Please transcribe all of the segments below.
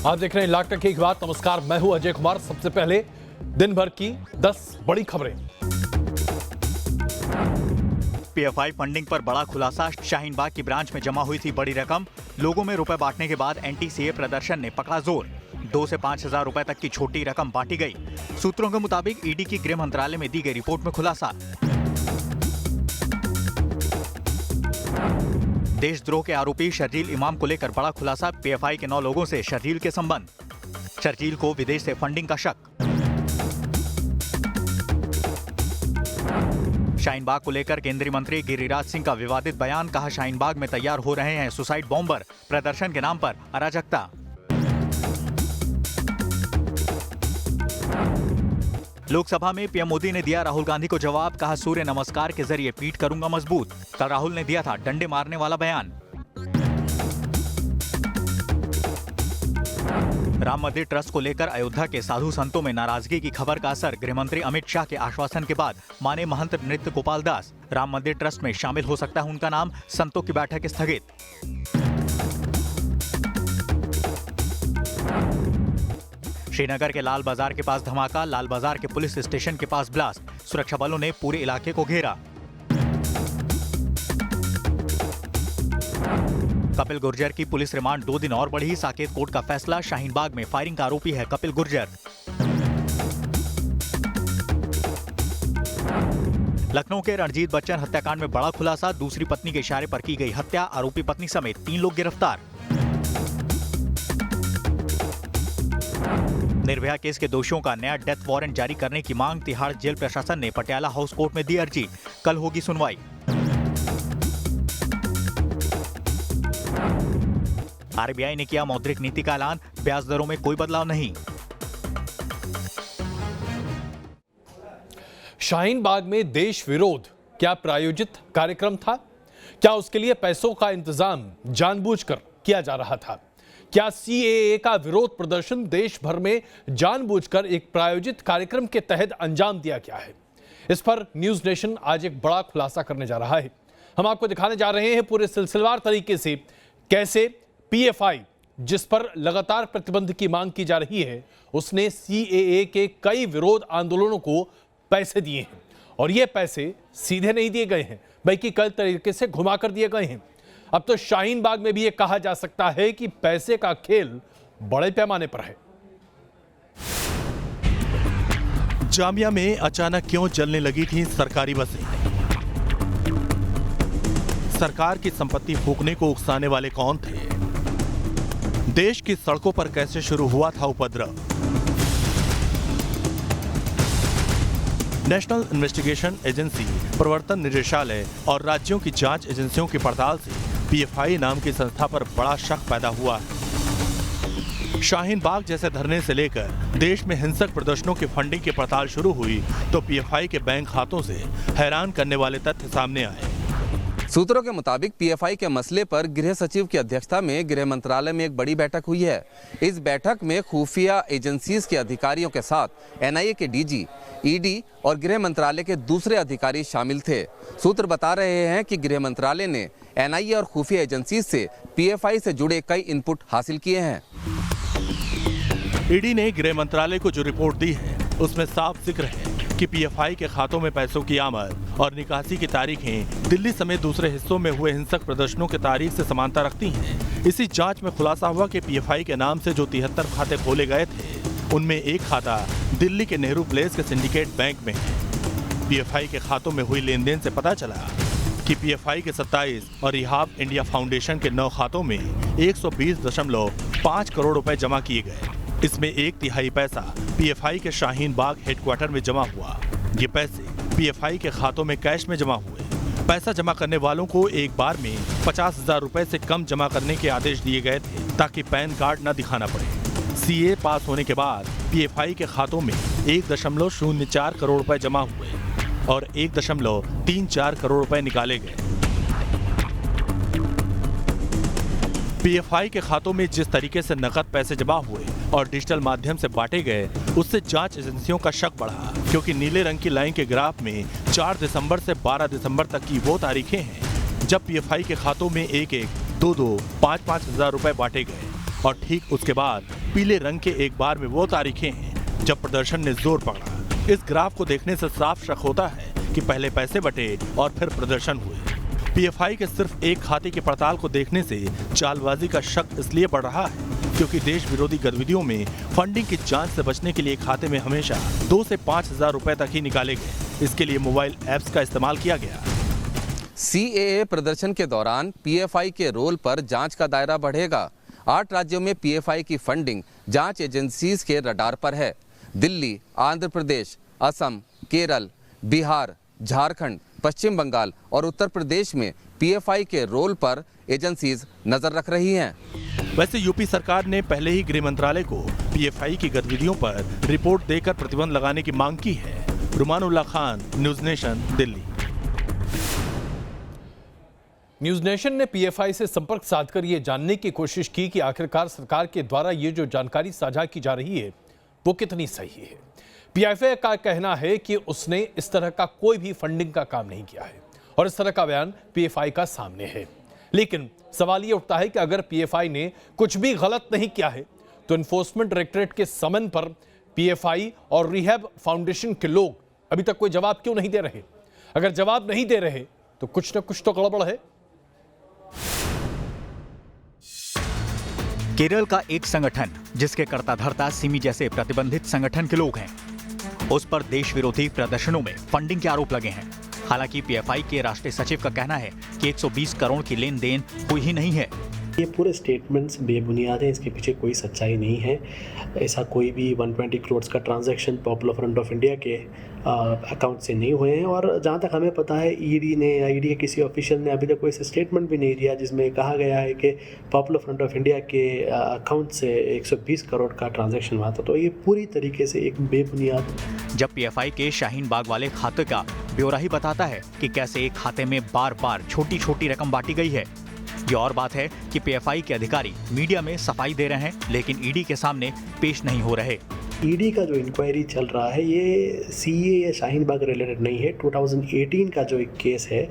आप देख रहे हैं लाख टके की बात। नमस्कार, मैं हूं अजय कुमार। सबसे पहले दिन भर की 10 बड़ी खबरें। पीएफआई फंडिंग पर बड़ा खुलासा। शाहीन बाग की ब्रांच में जमा हुई थी बड़ी रकम। लोगों में रुपए बांटने के बाद एंटी-सीए प्रदर्शन ने पकड़ा जोर। 2 से 5 हजार रुपए तक की छोटी रकम बांटी गई। सूत्रों के मुताबिक ईडी की गृह मंत्रालय में दी गई रिपोर्ट में खुलासा। देशद्रोह के आरोपी शर्जील इमाम को लेकर बड़ा खुलासा। पीएफआई के 9 लोगों से शर्जील के संबंध। शर्जील को विदेश से फंडिंग का शक। शाहीन बाग को लेकर केंद्रीय मंत्री गिरिराज सिंह का विवादित बयान। कहा, शाहीन बाग में तैयार हो रहे हैं सुसाइड बॉम्बर। प्रदर्शन के नाम पर अराजकता। लोकसभा में पीएम मोदी ने दिया राहुल गांधी को जवाब। कहा, सूर्य नमस्कार के जरिए पीठ करूंगा मजबूत। कल राहुल ने दिया था डंडे मारने वाला बयान। राम मंदिर ट्रस्ट को लेकर अयोध्या के साधु संतों में नाराजगी की खबर का असर। गृहमंत्री अमित शाह के आश्वासन के बाद माने महंत नृत्य गोपाल दास। राम मंदिर ट्रस्ट में शामिल हो सकता है उनका नाम। संतों की बैठक स्थगित। श्रीनगर के लाल बाजार के पास धमाका। लाल बाजार के पुलिस स्टेशन के पास ब्लास्ट। सुरक्षा बलों ने पूरे इलाके को घेरा। कपिल गुर्जर की पुलिस रिमांड 2 दिन और बढ़ी। साकेत कोर्ट का फैसला। शाहीन बाग में फायरिंग का आरोपी है कपिल गुर्जर। लखनऊ के रणजीत बच्चन हत्याकांड में बड़ा खुलासा। दूसरी पत्नी के इशारे पर की गई हत्या। आरोपी पत्नी समेत 3 लोग गिरफ्तार। निर्भया केस के दोषियों का नया डेथ वारंट जारी करने की मांग। तिहाड़ जेल प्रशासन ने पटियाला हाउस कोर्ट में दी अर्जी। कल होगी सुनवाई। आरबीआई ने किया मौद्रिक नीति का ऐलान। ब्याज दरों में कोई बदलाव नहीं। शाहीन बाग में देश विरोध क्या प्रायोजित कार्यक्रम था? क्या उसके लिए पैसों का इंतजाम जानबूझकर किया जा रहा था? क्या सीएए का विरोध प्रदर्शन देश भर में जानबूझकर एक प्रायोजित कार्यक्रम के तहत अंजाम दिया गया है? इस पर न्यूज नेशन आज एक बड़ा खुलासा करने जा रहा है। हम आपको दिखाने जा रहे हैं पूरे सिलसिलेवार तरीके से कैसे पीएफआई, जिस पर लगातार प्रतिबंध की मांग की जा रही है, उसने सीएए के कई विरोध आंदोलनों को पैसे दिए हैं। और ये पैसे सीधे नहीं दिए गए हैं, बल्कि कई तरीके से घुमाकर दिए गए हैं। अब तो शाहीन बाग में भी ये कहा जा सकता है कि पैसे का खेल बड़े पैमाने पर है। जामिया में अचानक क्यों जलने लगी थी सरकारी बसें? सरकार की संपत्ति फूंकने को उकसाने वाले कौन थे? देश की सड़कों पर कैसे शुरू हुआ था उपद्रव? नेशनल इन्वेस्टिगेशन एजेंसी, प्रवर्तन निदेशालय और राज्यों की जांच एजेंसियों की पड़ताल से पीएफआई नाम की संस्था पर बड़ा शक पैदा हुआ है। शाहीन बाग जैसे धरने से लेकर देश में हिंसक प्रदर्शनों की फंडिंग की पड़ताल शुरू हुई तो पीएफआई के बैंक खातों से हैरान करने वाले तथ्य सामने आए। सूत्रों के मुताबिक पीएफआई के मसले पर गृह सचिव की अध्यक्षता में गृह मंत्रालय में एक बड़ी बैठक हुई है। इस बैठक में खुफिया एजेंसीज के अधिकारियों के साथ एनआईए के डीजी, ईडी और गृह मंत्रालय के दूसरे अधिकारी शामिल थे। सूत्र बता रहे हैं कि गृह मंत्रालय ने एनआईए और खुफिया एजेंसीज से पीएफआई से जुड़े कई इनपुट हासिल किए हैं। ईडी ने गृह मंत्रालय को जो रिपोर्ट दी है उसमें साफ जिक्र है कि पीएफआई के खातों में पैसों की आमद और निकासी की तारीखें दिल्ली समेत दूसरे हिस्सों में हुए हिंसक प्रदर्शनों की तारीख से समानता रखती हैं। इसी जांच में खुलासा हुआ कि पीएफआई के नाम से जो 73 खाते खोले गए थे, उनमें एक खाता दिल्ली के नेहरू प्लेस के सिंडिकेट बैंक में है। पीएफआई के खातों में हुई लेन देन से पता चला कि पीएफआई के 27 और रिहाब इंडिया फाउंडेशन के 9 खातों में 120.5 करोड़ रुपए जमा किए गए। इसमें 1/3 पैसा पीएफआई के शाहीन बाग हेडक्वार्टर में जमा हुआ। ये पैसे पीएफआई के खातों में कैश में जमा हुए। पैसा जमा करने वालों को एक बार में 50,000 रुपए से कम जमा करने के आदेश दिए गए थे ताकि पैन कार्ड न दिखाना पड़े। सीए पास होने के बाद पीएफआई के खातों में 1.04 करोड़ रुपए जमा हुए और 1.34 करोड़ रुपए निकाले गए। पीएफआई के खातों में जिस तरीके से नकद पैसे जमा हुए और डिजिटल माध्यम से बांटे गए, उससे जांच एजेंसियों का शक बढ़ा, क्योंकि नीले रंग की लाइन के ग्राफ में 4 दिसंबर से 12 दिसंबर तक की वो तारीखें हैं जब पीएफआई के खातों में 1-1, 2-2, 5-5 हजार रुपए बांटे गए। और ठीक उसके बाद पीले रंग के एक बार में वो तारीखें हैं जब प्रदर्शन ने जोर पकड़ा। इस ग्राफ को देखने से साफ शक होता है कि पहले पैसे बटे और फिर प्रदर्शन हुए। पीएफआई के सिर्फ एक खाते की पड़ताल को देखने से चालबाजी का शक इसलिए बढ़ रहा है क्योंकि देश विरोधी गतिविधियों में फंडिंग की जांच से बचने के लिए खाते में हमेशा 2 से 5 हजार रुपए तक ही निकाले गए। इसके लिए मोबाइल ऐप्स का इस्तेमाल किया गया। सीएए प्रदर्शन के दौरान पीएफआई के रोल पर जांच का दायरा बढ़ेगा। 8 राज्यों में पीएफआई की फंडिंग जांच एजेंसीज के रडार पर है। दिल्ली, आंध्र प्रदेश, असम, केरल, बिहार, झारखंड, पश्चिम बंगाल और उत्तर प्रदेश में पीएफआई के रोल पर एजेंसीज नजर रख रही हैं। वैसे यूपी सरकार ने पहले ही गृह मंत्रालय को पीएफआई की गतिविधियों पर रिपोर्ट देकर प्रतिबंध लगाने की मांग की है। Rumanullah Khan, News Nation, Delhi. News Nation ने पीएफआई से संपर्क साधकर ये जानने की कोशिश की कि आखिरकार सरकार के द्वारा ये जो जानकारी साझा की जा रही है वो कितनी सही है। पीएफआई का कहना है कि उसने इस तरह का कोई भी फंडिंग का काम नहीं किया है और इस तरह का बयान पीएफआई का सामने है। लेकिन सवाल ये उठता है कि अगर पीएफआई ने कुछ भी गलत नहीं किया है तो एनफोर्समेंट डायरेक्टरेट के समन पर पीएफआई और रिहैब फाउंडेशन के लोग अभी तक कोई जवाब क्यों नहीं दे रहे? अगर जवाब नहीं दे रहे तो कुछ न कुछ तो गड़बड़ है। केरल का एक संगठन जिसके कर्ता धर्ता सिमी जैसे प्रतिबंधित संगठन के लोग हैं, उस पर देश विरोधी प्रदर्शनों में फंडिंग के आरोप लगे हैं। हालांकि पीएफआई के राष्ट्रीय सचिव का कहना है कि 120 करोड़ की लेन देन हुई ही नहीं है। ये पूरे स्टेटमेंट्स बेबुनियाद हैं, इसके पीछे कोई सच्चाई नहीं है। ऐसा कोई भी 120 करोड़ का transaction popular front of India के अकाउंट से नहीं हुए हैं। और जहाँ तक हमें पता है ईडी के किसी ऑफिशियल ने अभी तक कोई स्टेटमेंट भी नहीं दिया जिसमें कहा गया है कि पॉपुलर फ्रंट ऑफ इंडिया के अकाउंट से 120 करोड़ का ट्रांजैक्शन हुआ था। तो ये पूरी तरीके से एक बेबुनियाद। जब पीएफआई के शाहीन बाग वाले खाते का ब्यौरा ही बताता है कि कैसे एक खाते में बार बार छोटी छोटी रकम बांटी गई है। ये और बात है कि पीएफआई के अधिकारी मीडिया में सफाई दे रहे हैं लेकिन ईडी के सामने पेश नहीं हो रहे। ईडी का जो इंक्वायरी चल रहा है ये सीए या शाहीन बाग रिलेटेड नहीं है। 2018 का जो एक केस है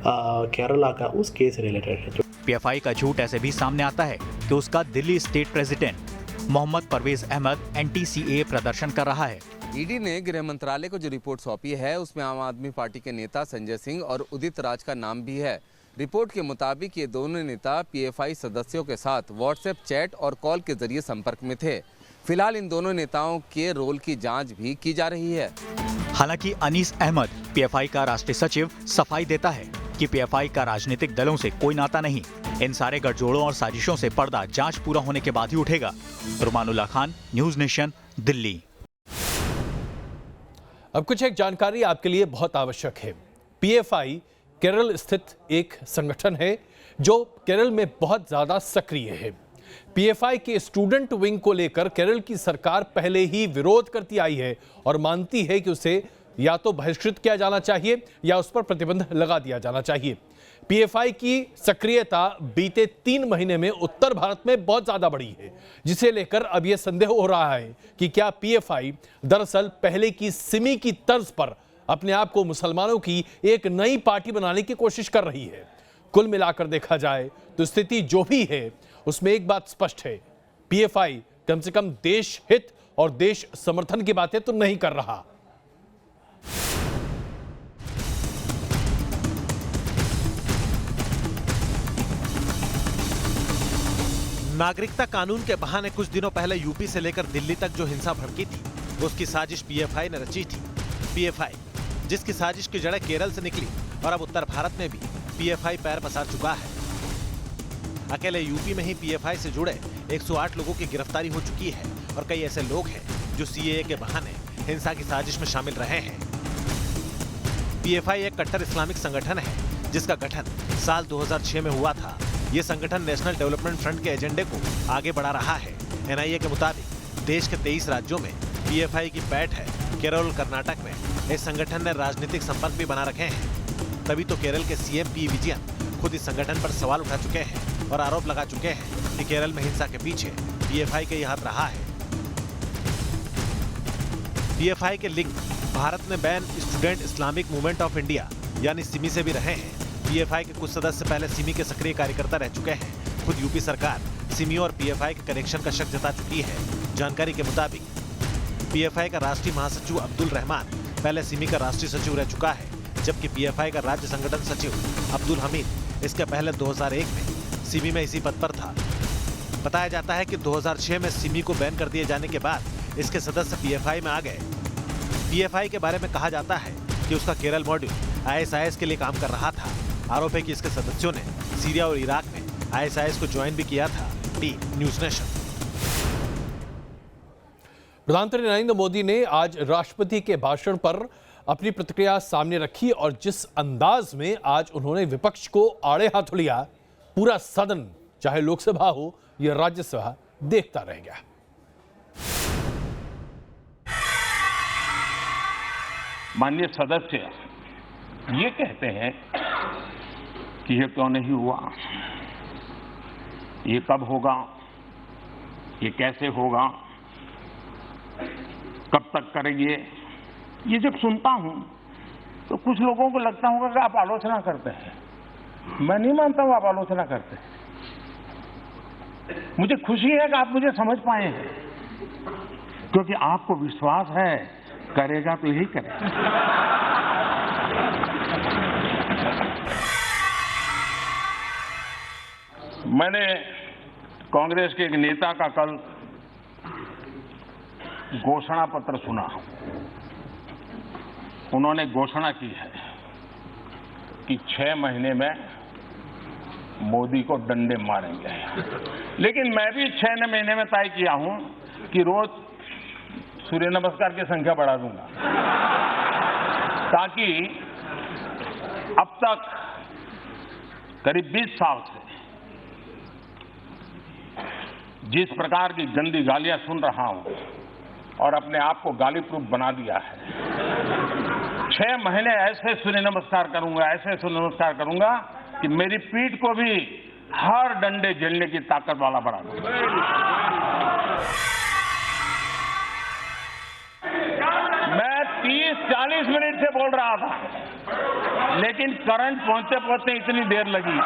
केरला का, उस केस रिलेटेड है। पीएफआई का झूठ ऐसे भी सामने आता है कि उसका Delhi state president Mohammad Parvez Ahmad anti CAA प्रदर्शन कर रहा है। ईडी ने गृह मंत्रालय को जो रिपोर्ट सौंपी है उसमें आम आदमी पार्टी के नेता संजय सिंह और उदित राज का नाम भी है। रिपोर्ट के मुताबिक ये दोनों नेता पीएफआई सदस्यों के साथ व्हाट्सएप चैट और कॉल के जरिए संपर्क में थे। फिलहाल इन दोनों नेताओं के रोल की जांच भी की जा रही है। हालांकि अनीस अहमद पीएफआई का राष्ट्रीय सचिव सफाई देता है कि पीएफआई का राजनीतिक दलों से कोई नाता नहीं। इन सारे गठजोड़ों और साजिशों से पर्दा जांच पूरा होने के बाद ही उठेगा। रुमानुल्लाह खान, न्यूज नेशन, दिल्ली। अब कुछ एक जानकारी आपके लिए बहुत आवश्यक है। पीएफआई केरल स्थित एक संगठन है जो केरल में बहुत ज्यादा सक्रिय है। पीएफआई के स्टूडेंट विंग को लेकर केरल की सरकार पहले ही विरोध करती आई है और मानती है कि उसे या तो बहिष्कृत किया जाना चाहिए या उस पर प्रतिबंध लगा दिया जाना चाहिए। पीएफआई की सक्रियता बीते 3 महीने में उत्तर भारत में बहुत ज्यादा बढ़ी है, जिसे लेकर अब यह संदेह हो रहा है कि क्या पीएफआई दरअसल पहले की सिमी की तर्ज पर अपने आप को मुसलमानों की एक नई पार्टी बनाने की कोशिश कर रही है। कुल मिलाकर देखा जाए तो स्थिति जो भी है उसमें एक बात स्पष्ट है, पीएफआई कम से कम देश हित और देश समर्थन की बातें तो नहीं कर रहा। नागरिकता कानून के बहाने कुछ दिनों पहले यूपी से लेकर दिल्ली तक जो हिंसा भड़की थी, उसकी साजिश पीएफआई ने रची थी। पीएफआई जिसकी साजिश की जड़ें केरल से निकली और अब उत्तर भारत में भी पीएफआई पैर पसार चुका है। अकेले यूपी में ही पीएफआई से जुड़े 108 लोगों की गिरफ्तारी हो चुकी है और कई ऐसे लोग हैं जो सीएए के बहाने हिंसा की साजिश में शामिल रहे हैं। पीएफआई एक कट्टर इस्लामिक संगठन है जिसका गठन साल 2006 में हुआ था। ये संगठन नेशनल डेवलपमेंट फ्रंट के एजेंडे को आगे बढ़ा रहा है। एनआईए के मुताबिक देश के 23 राज्यों में पीएफआई की पैठ है। केरल और कर्नाटक में इस संगठन ने राजनीतिक संपर्क भी बना रखे हैं। तभी तो केरल के सीएम पी विजयन खुद इस संगठन पर सवाल उठा चुके हैं और आरोप लगा चुके हैं कि केरल में हिंसा के पीछे पीएफआई का ही हाथ रहा है। पीएफआई के लिंक भारत में ban student Islamic movement of India यानी सिमी से भी रहे हैं। पीएफआई के कुछ सदस्य पहले सिमी के सक्रिय कार्यकर्ता रह चुके हैं। खुद यूपी सरकार सिमी और पीएफआई के कनेक्शन का शक जता चुकी है। जानकारी के मुताबिक पीएफआई का राष्ट्रीय महासचिव अब्दुल रहमान पहले सिमी का राष्ट्रीय सचिव रह चुका है, जबकि पीएफआई का राज्य संगठन सचिव अब्दुल हमीद इसके पहले 2001 में सिमी में इसी पद पर था। बताया जाता है कि 2006 में सिमी को बैन कर दिए जाने के बाद इसके सदस्य पीएफआई में आ गए। पीएफआई के बारे में कहा जाता है कि उसका केरल मॉड्यूल आईएसआईएस के लिए काम कर रहा था। आरोप है कि इसके सदस्यों ने सीरिया और इराक में आईएसआईएस को ज्वाइन भी किया था। News nation. प्रधानमंत्री नरेंद्र मोदी ने आज राष्ट्रपति के भाषण पर अपनी प्रतिक्रिया सामने रखी और जिस अंदाज में आज उन्होंने विपक्ष को आड़े हाथों लिया, पूरा सदन चाहे लोकसभा हो या राज्यसभा देखता रह गया। माननीय सदस्य ये कहते हैं कि ये क्यों नहीं हुआ, ये कब होगा, ये कैसे होगा, कब तक करेंगे। ये जब सुनता हूं तो कुछ लोगों को लगता होगा कि आप आलोचना करते हैं। मैं नहीं मानता हूं आप आलोचना करते हैं। मुझे खुशी है कि आप मुझे समझ पाए हैं, क्योंकि आपको विश्वास है करेगा तो यही करेगा। मैंने कांग्रेस के एक नेता का कल घोषणा पत्र सुना। उन्होंने घोषणा की है कि 6 महीने में मोदी को डंडे मारेंगे, लेकिन मैं भी 6 महीने में तय किया हूं कि रोज सूर्य नमस्कार की संख्या बढ़ा दूंगा, ताकि अब तक करीब 20 साल से जिस प्रकार की गंदी गालियां सुन रहा हूं और अपने आप को गाली प्रूफ बना दिया है, 6 महीने ऐसे सूर्य नमस्कार करूंगा, ऐसे सूर्य नमस्कार करूंगा कि मेरी पीठ को भी हर डंडे झेलने की ताकत वाला बना दूंगा। मैं 30-40 मिनट से बोल रहा था, लेकिन करंट पहुंचते पहुंचते इतनी देर लगी।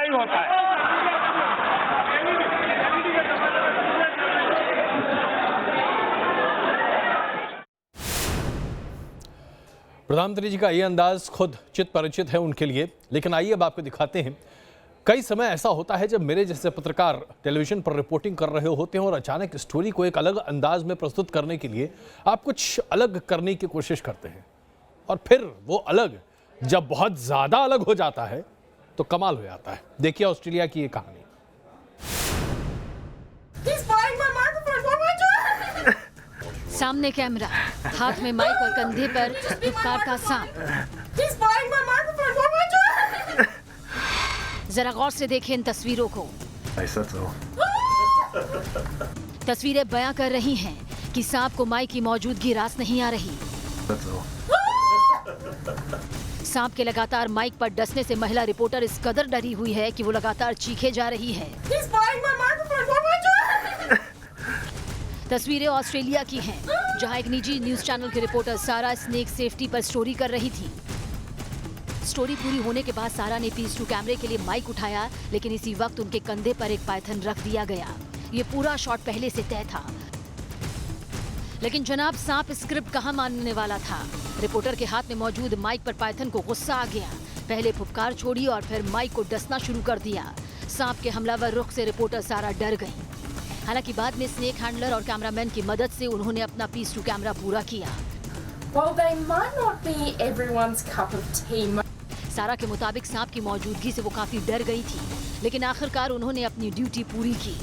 होता है। प्रधानमंत्री जी का ये अंदाज खुद चित परिचित है उनके लिए, लेकिन आइए अब आपको दिखाते हैं। कई समय ऐसा होता है जब मेरे जैसे पत्रकार टेलीविजन पर रिपोर्टिंग कर रहे होते हैं और अचानक स्टोरी को एक अलग अंदाज में प्रस्तुत करने के लिए आप कुछ अलग करने की कोशिश करते हैं, और फिर वो अलग जब बहुत ज्यादा अलग हो जाता है तो कमाल हो जाता है। देखिए ऑस्ट्रेलिया की ये कहानी। सामने कैमरा, हाथ में माइक और कंधे पर फुफकार का सांप। जरा गौर से देखें इन तस्वीरों को। ऐसा तो तस्वीरें बयां कर रही हैं कि सांप को माइक की मौजूदगी रास नहीं आ रही। सांप के लगातार माइक पर डसने से महिला रिपोर्टर इस कदर डरी हुई है कि वो लगातार चीखे जा रही है। तस्वीरें ऑस्ट्रेलिया की हैं, जहां एक निजी न्यूज चैनल की रिपोर्टर सारा स्नेक सेफ्टी पर स्टोरी कर रही थी। स्टोरी पूरी होने के बाद सारा ने PS2 कैमरे के लिए माइक उठाया, लेकिन इसी वक्त उनके कंधे पर एक पाइथन रख दिया गया। ये पूरा शॉट पहले से तय था, लेकिन जनाब सांप स्क्रिप्ट कहाँ मानने वाला था। रिपोर्टर के हाथ में मौजूद माइक पर पाइथन को गुस्सा आ गया। पहले फुफकार छोड़ी और फिर माइक को डसना शुरू कर दिया। सांप के हमलावर रुख से रिपोर्टर सारा डर गई। हालांकि बाद में स्नेक हैंडलर और कैमरामैन की मदद से उन्होंने अपना PS2 कैमरा पूरा किया। सारा के मुताबिक सांप की मौजूदगी से वो काफी डर गई थी, लेकिन आखिरकार उन्होंने अपनी ड्यूटी पूरी की।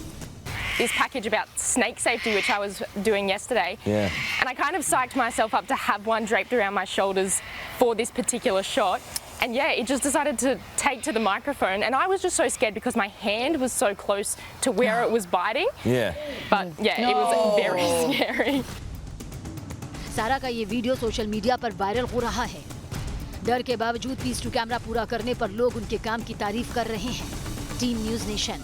This package about snake safety, which I was doing yesterday, and I kind of psyched myself up to have one draped around my shoulders for this particular shot. And yeah, it just decided to take to the microphone, and I was just so scared because my hand was so close to where it was biting. But yeah, it was very scary. सारा का ये video social media पर viral हो रहा है। डर के बावजूद PS2 कैमरा पूरा करने पर लोग उनके काम की तारीफ कर रहे हैं। Team news nation.